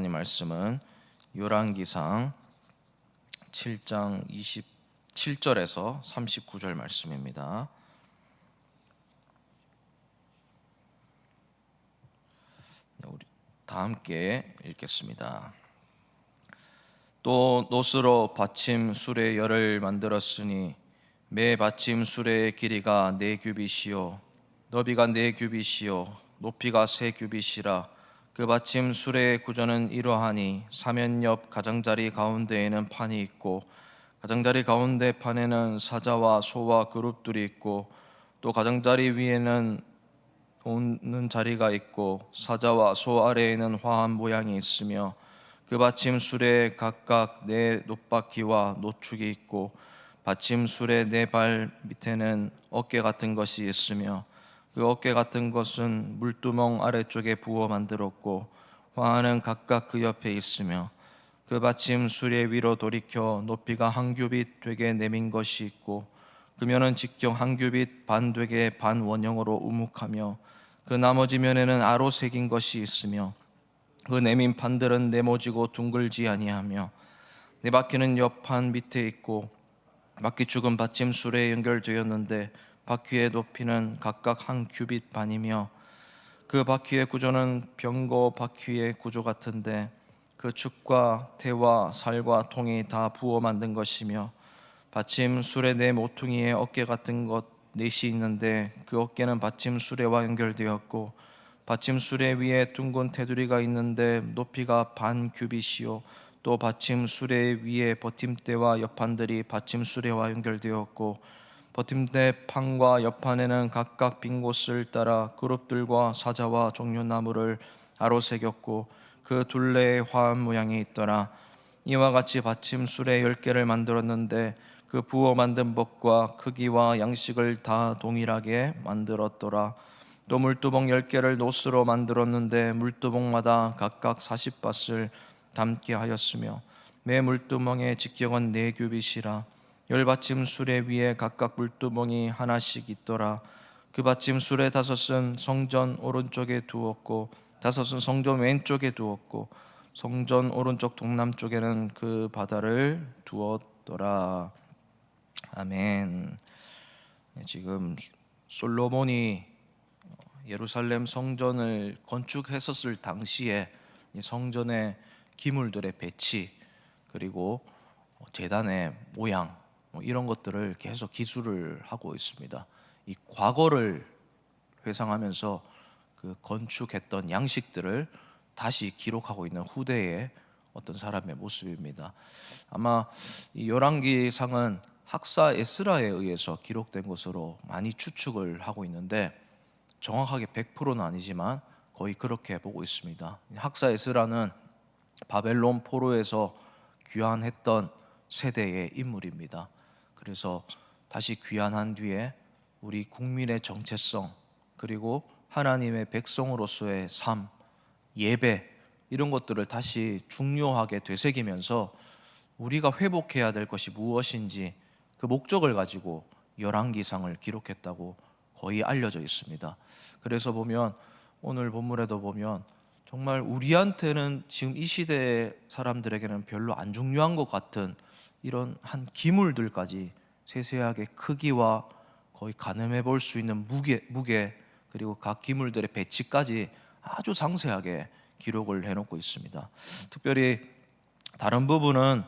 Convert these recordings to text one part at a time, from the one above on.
하나님 말씀은 열왕기상 7장 27절에서 39절 말씀입니다. 우리 다 함께 읽겠습니다. 또 노스로 받침 수레 열을 만들었으니 매 받침 수레의 길이가 4규빗이요 너비가 4규빗이요 높이가 3규빗이라. 그 받침 수레의 구조는 이러하니 사면 옆 가장자리 가운데에는 판이 있고 가장자리 가운데 판에는 사자와 소와 그룹들이 있고 또 가장자리 위에는 놓는 자리가 있고 사자와 소 아래에는 화한 모양이 있으며 그 받침 수레에 각각 4 놋바퀴와 노축이 있고 받침 수레 4발 밑에는 어깨 같은 것이 있으며 그 어깨 같은 것은 물두멍 아래쪽에 부어 만들었고 화환은 각각 그 옆에 있으며 그 받침 수레 위로 돌이켜 높이가 1규빗 되게 내민 것이 있고 그면은 직경 1규빗 반 되게 반 원형으로 우묵하며 그 나머지 면에는 아로 새긴 것이 있으며 그 내민 판들은 네모지고 둥글지 아니하며 네 바퀴는 옆판 밑에 있고 바퀴축은 받침 수레에 연결되었는데 바퀴의 높이는 각각 1규빗 반이며 그 바퀴의 구조는 병거 바퀴의 구조 같은데 그 축과 태와 살과 통이 다 부어 만든 것이며 받침 수레 4 모퉁이에 어깨 같은 것 4이 있는데 그 어깨는 받침 수레와 연결되었고 받침 수레 위에 둥근 테두리가 있는데 높이가 반 규빗이요 또 받침 수레 위에 버팀대와 옆판들이 받침 수레와 연결되었고 버팀대 판과 옆판에는 각각 빈 곳을 따라 그룹들과 사자와 종려나무를 아로 새겼고 그 둘레에 화한 모양이 있더라. 이와 같이 받침 수레 10개를 만들었는데 그 부어 만든 법과 크기와 양식을 다 동일하게 만들었더라. 또 물두멍 10개를 노스로 만들었는데 물두멍마다 각각 40밭을 담게 하였으며 매 물두멍의 직경은 4규빗이라. 10받침 수레 위에 각각 물두멍이 하나씩 있더라. 그 받침 수레 5은 성전 오른쪽에 두었고 5은 성전 왼쪽에 두었고 성전 오른쪽 동남쪽에는 그 바다를 두었더라. 아멘. 지금 솔로몬이 예루살렘 성전을 건축했었을 당시에 성전의 기물들의 배치 그리고 제단의 모양 이런 것들을 계속 기술을 하고 있습니다. 이 과거를 회상하면서 그 건축했던 양식들을 다시 기록하고 있는 후대의 어떤 사람의 모습입니다. 아마 이 열왕기상은 학사 에스라에 의해서 기록된 것으로 많이 추측을 하고 있는데 정확하게 100%는 아니지만 거의 그렇게 보고 있습니다. 학사 에스라는 바벨론 포로에서 귀환했던 세대의 인물입니다. 그래서 다시 귀환한 뒤에 우리 국민의 정체성 그리고 하나님의 백성으로서의 삶, 예배 이런 것들을 다시 중요하게 되새기면서 우리가 회복해야 될 것이 무엇인지 그 목적을 가지고 열왕기상을 기록했다고 거의 알려져 있습니다. 그래서 보면 오늘 본문에도 보면 정말 우리한테는 지금 이 시대 사람들에게는 별로 안 중요한 것 같은 이런 한 기물들까지 세세하게 크기와 거의 가늠해 볼 수 있는 무게 그리고 각 기물들의 배치까지 아주 상세하게 기록을 해놓고 있습니다. 특별히 다른 부분은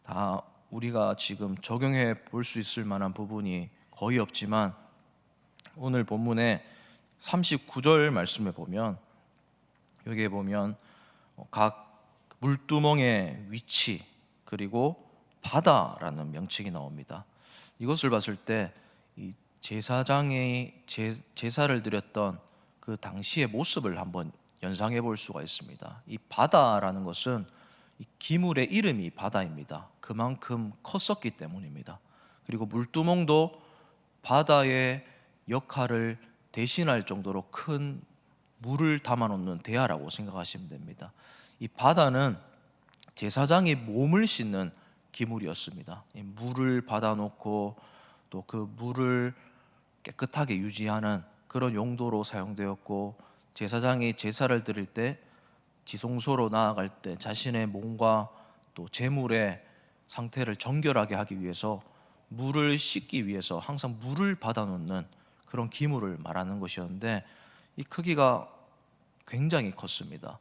다 우리가 지금 적용해 볼 수 있을 만한 부분이 거의 없지만 오늘 본문의 39절 말씀에 보면 여기에 보면 각 물두멍의 위치 그리고 바다라는 명칭이 나옵니다. 이것을 봤을 때 이 제사장이 제사를 드렸던 그 당시의 모습을 한번 연상해 볼 수가 있습니다. 이 바다라는 것은 이 기물의 이름이 바다입니다. 그만큼 컸었기 때문입니다. 그리고 물두멍도 바다의 역할을 대신할 정도로 큰 물을 담아놓는 대야라고 생각하시면 됩니다. 이 바다는 제사장이 몸을 씻는 기물이었습니다. 이 물을 받아놓고 또 그 물을 깨끗하게 유지하는 그런 용도로 사용되었고 제사장이 제사를 드릴 때 지성소로 나아갈 때 자신의 몸과 또 재물의 상태를 정결하게 하기 위해서 물을 씻기 위해서 항상 물을 받아 놓는 그런 기물을 말하는 것이었는데, 이 크기가 굉장히 컸습니다.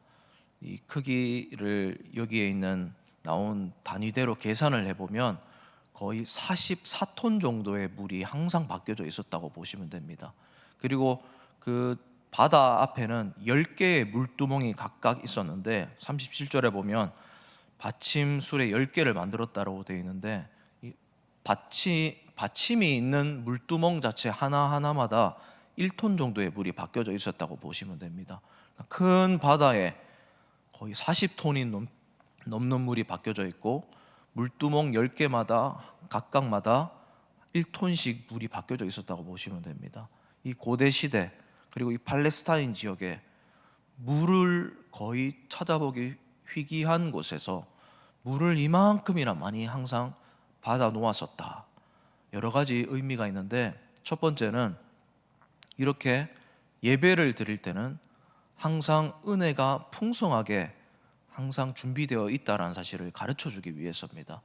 이 크기를 여기에 있는 나온 단위대로 계산을 해보면 거의 44톤 정도의 물이 항상 밖여져 있었다고 보시면 됩니다. 그리고 그 바다 앞에는 10개의 물두멍이 각각 있었는데, 37절에 보면 받침술에 10개를 만들었다고 되어 있는데, 이 받침이 있는 물두멍 자체 하나하나마다 1톤 정도의 물이 밖여져 있었다고 보시면 됩니다. 큰 바다에 거의 40톤이 넘는 물이 밖여져 있고, 물두멍 10개마다 각각마다 1톤씩 물이 밖여져 있었다고 보시면 됩니다. 이 고대 시대, 그리고 이 팔레스타인 지역에 물을 거의 찾아보기 희귀한 곳에서 물을 이만큼이나 많이 항상 받아 놓았었다. 여러 가지 의미가 있는데, 첫 번째는 이렇게 예배를 드릴 때는 항상 은혜가 풍성하게 항상 준비되어 있다는 사실을 가르쳐 주기 위해서입니다.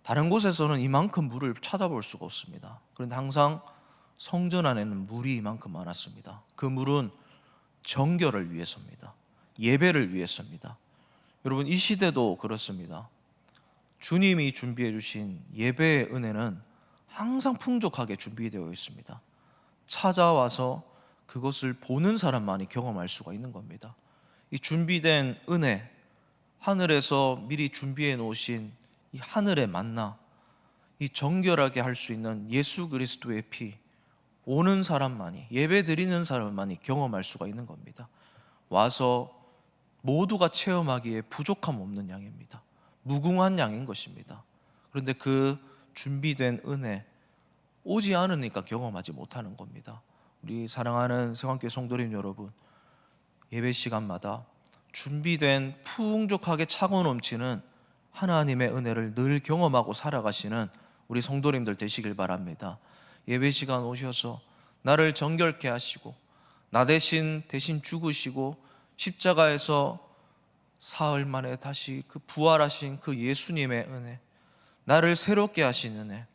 다른 곳에서는 이만큼 물을 찾아볼 수가 없습니다. 그런데 항상 성전 안에는 물이 이만큼 많았습니다. 그 물은 정결을 위해서입니다. 예배를 위해서입니다. 여러분, 이 시대도 그렇습니다. 주님이 준비해 주신 예배의 은혜는 항상 풍족하게 준비되어 있습니다. 찾아와서 그것을 보는 사람만이 경험할 수가 있는 겁니다. 이 준비된 은혜, 하늘에서 미리 준비해 놓으신 이 하늘의 만나, 이 정결하게 할 수 있는 예수 그리스도의 피, 오는 사람만이, 예배 드리는 사람만이 경험할 수가 있는 겁니다. 와서 모두가 체험하기에 부족함 없는 양입니다. 무궁한 양인 것입니다. 그런데 그 준비된 은혜, 오지 않으니까 경험하지 못하는 겁니다. 우리 사랑하는 세관교회 성도님 여러분, 예배 시간마다 준비된 풍족하게 차고 넘치는 하나님의 은혜를 늘 경험하고 살아가시는 우리 성도님들 되시길 바랍니다. 예배 시간 오셔서 나를 정결케 하시고 나 대신 죽으시고 십자가에서 사흘 만에 다시 그 부활하신 그 예수님의 은혜, 나를 새롭게 하신 은혜,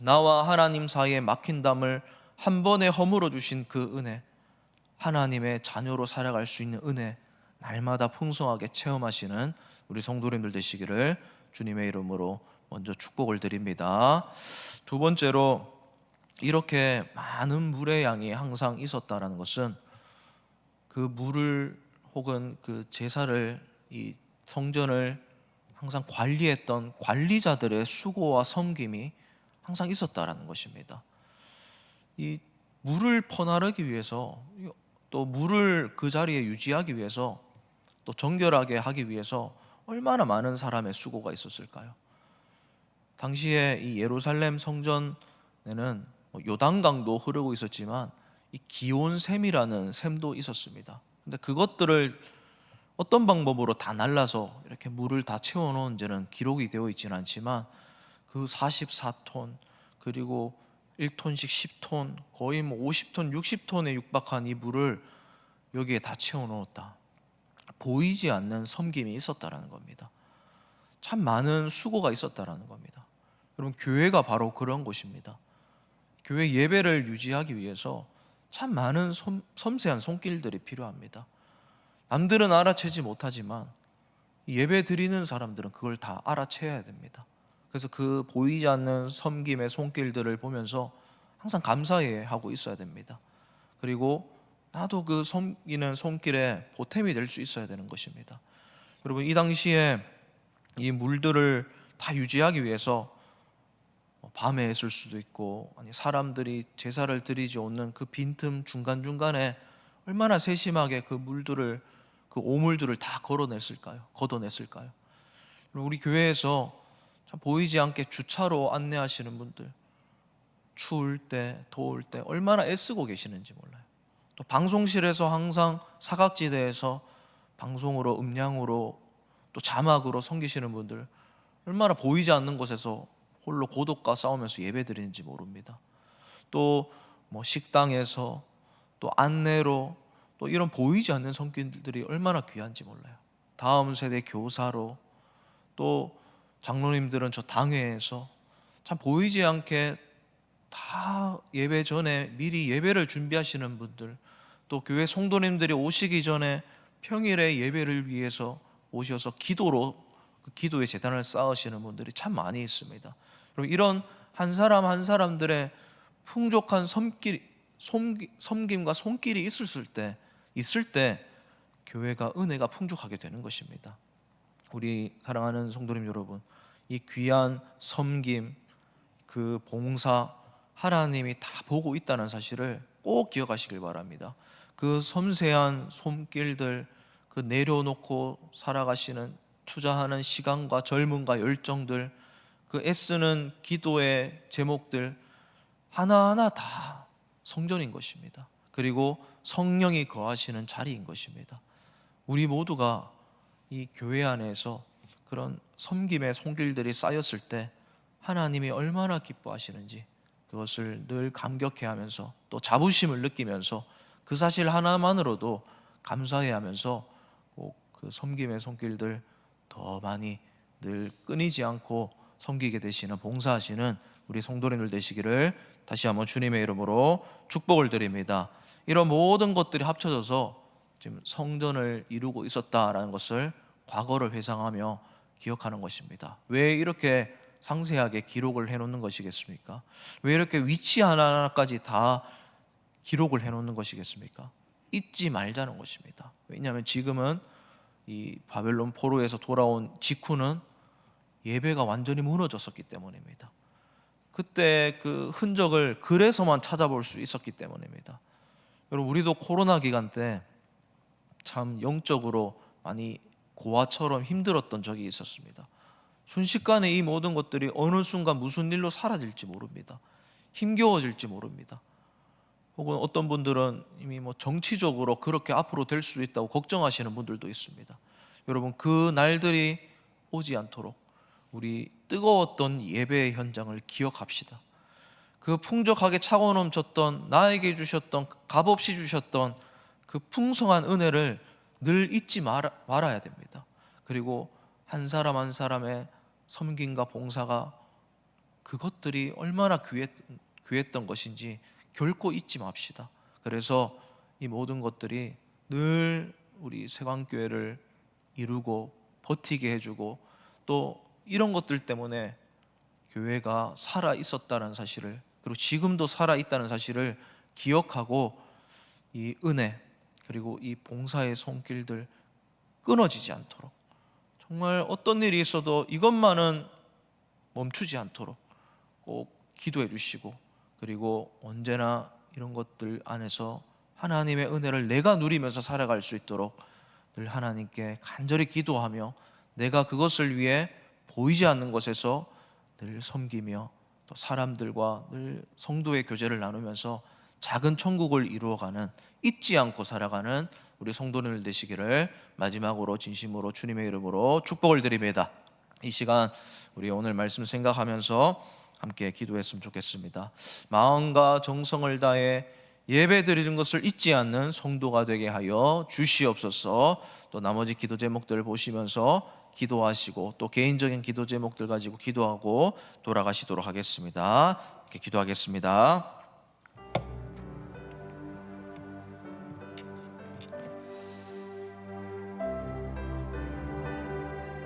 나와 하나님 사이에 막힌 담을 한 번에 허물어 주신 그 은혜, 하나님의 자녀로 살아갈 수 있는 은혜, 날마다 풍성하게 체험하시는 우리 성도님들 되시기를 주님의 이름으로 먼저 축복을 드립니다. 두 번째로, 이렇게 많은 물의 양이 항상 있었다라는 것은 그 물을 혹은 그 제사를, 이 성전을 항상 관리했던 관리자들의 수고와 섬김이 항상 있었다라는 것입니다. 이 물을 퍼나르기 위해서, 또 물을 그 자리에 유지하기 위해서, 또 정결하게 하기 위해서 얼마나 많은 사람의 수고가 있었을까요? 당시에 이 예루살렘 성전에는 요단강도 흐르고 있었지만 이 기온샘이라는 샘도 있었습니다. 근데 그것들을 어떤 방법으로 다 날라서 이렇게 물을 다 채워놓은지는 기록이 되어 있지는 않지만, 그 44톤, 그리고 1톤씩 10톤, 거의 50톤, 60톤에 육박한 이 물을 여기에 다 채워놓았다. 보이지 않는 섬김이 있었다라는 겁니다. 참 많은 수고가 있었다라는 겁니다. 여러분, 교회가 바로 그런 곳입니다. 교회 예배를 유지하기 위해서 참 많은 섬세한 손길들이 필요합니다. 남들은 알아채지 못하지만 예배 드리는 사람들은 그걸 다 알아채야 됩니다. 그래서 그 보이지 않는 섬김의 손길들을 보면서 항상 감사해 하고 있어야 됩니다. 그리고 나도 그 섬기는 손길에 보탬이 될 수 있어야 되는 것입니다. 여러분, 이 당시에 이 물들을 다 유지하기 위해서 밤에 했을 수도 있고, 아니 사람들이 제사를 드리지 않는 그 빈틈 중간중간에 얼마나 세심하게 그 물들을, 그 오물들을 다 걷어냈을까요? 우리 교회에서 참 보이지 않게 주차로 안내하시는 분들, 추울 때 더울 때 얼마나 애쓰고 계시는지 몰라요. 또 방송실에서 항상 사각지대에서 방송으로, 음량으로, 또 자막으로 섬기시는 분들, 얼마나 보이지 않는 곳에서 홀로 고독과 싸우면서 예배드리는지 모릅니다. 또 식당에서, 또 안내로, 또 이런 보이지 않는 손길들이 얼마나 귀한지 몰라요. 다음 세대 교사로, 또 장로님들은 저 당회에서 참 보이지 않게 다 예배 전에 미리 예배를 준비하시는 분들, 또 교회 성도님들이 오시기 전에 평일에 예배를 위해서 오셔서 기도로 그 기도의 제단을 쌓으시는 분들이 참 많이 있습니다. 그럼 이런 한 사람 한 사람들의 풍족한 섬김과 손길이 있을 때 교회가 은혜가 풍족하게 되는 것입니다. 우리 사랑하는 성도님 여러분, 이 귀한 섬김, 그 봉사, 하나님이 다 보고 있다는 사실을 꼭 기억하시길 바랍니다. 그 섬세한 손길들, 그 내려놓고 살아가시는, 투자하는 시간과 젊음과 열정들, 그 애쓰는 기도의 제목들 하나하나 다 성전인 것입니다. 그리고 성령이 거하시는 자리인 것입니다. 우리 모두가 이 교회 안에서 그런 섬김의 손길들이 쌓였을 때 하나님이 얼마나 기뻐하시는지 그것을 늘 감격해하면서 또 자부심을 느끼면서 그 사실 하나만으로도 감사해하면서 꼭 그 섬김의 손길들 더 많이 늘 끊이지 않고 섬기게 되시는, 봉사하시는 우리 성도님들 되시기를 다시 한번 주님의 이름으로 축복을 드립니다. 이런 모든 것들이 합쳐져서 지금 성전을 이루고 있었다라는 것을 과거를 회상하며 기억하는 것입니다. 왜 이렇게 상세하게 기록을 해놓는 것이겠습니까? 왜 이렇게 위치 하나하나까지 다 기록을 해놓는 것이겠습니까? 잊지 말자는 것입니다. 왜냐하면 지금은 이 바벨론 포로에서 돌아온 직후는 예배가 완전히 무너졌었기 때문입니다. 그때 그 흔적을 글에서만 찾아볼 수 있었기 때문입니다. 여러분, 우리도 코로나 기간 때 참 영적으로 많이 고아처럼 힘들었던 적이 있었습니다. 순식간에 이 모든 것들이 어느 순간 무슨 일로 사라질지 모릅니다. 힘겨워질지 모릅니다. 혹은 어떤 분들은 이미 정치적으로 그렇게 앞으로 될 수 있다고 걱정하시는 분들도 있습니다. 여러분, 그 날들이 오지 않도록 우리 뜨거웠던 예배의 현장을 기억합시다. 그 풍족하게 차고 넘쳤던, 나에게 주셨던, 값없이 주셨던 그 풍성한 은혜를 늘 잊지 말아야 됩니다. 그리고 한 사람 한 사람의 섬김과 봉사가 그것들이 얼마나 귀했던 것인지 결코 잊지 맙시다. 그래서 이 모든 것들이 늘 우리 세광교회를 이루고 버티게 해주고, 또 이런 것들 때문에 교회가 살아 있었다는 사실을, 그리고 지금도 살아 있다는 사실을 기억하고 이 은혜, 그리고 이 봉사의 손길들 끊어지지 않도록, 정말 어떤 일이 있어도 이것만은 멈추지 않도록 꼭 기도해 주시고, 그리고 언제나 이런 것들 안에서 하나님의 은혜를 내가 누리면서 살아갈 수 있도록 늘 하나님께 간절히 기도하며, 내가 그것을 위해 보이지 않는 곳에서 늘 섬기며, 또 사람들과 늘 성도의 교제를 나누면서 작은 천국을 이루어가는, 잊지 않고 살아가는 우리 성도님들 되시기를 마지막으로 진심으로 주님의 이름으로 축복을 드립니다. 이 시간 우리 오늘 말씀 생각하면서 함께 기도했으면 좋겠습니다. 마음과 정성을 다해 예배 드리는 것을 잊지 않는 성도가 되게 하여 주시옵소서. 또 나머지 기도 제목들을 보시면서 기도하시고, 또 개인적인 기도 제목들 가지고 기도하고 돌아가시도록 하겠습니다. 이렇게 기도하겠습니다.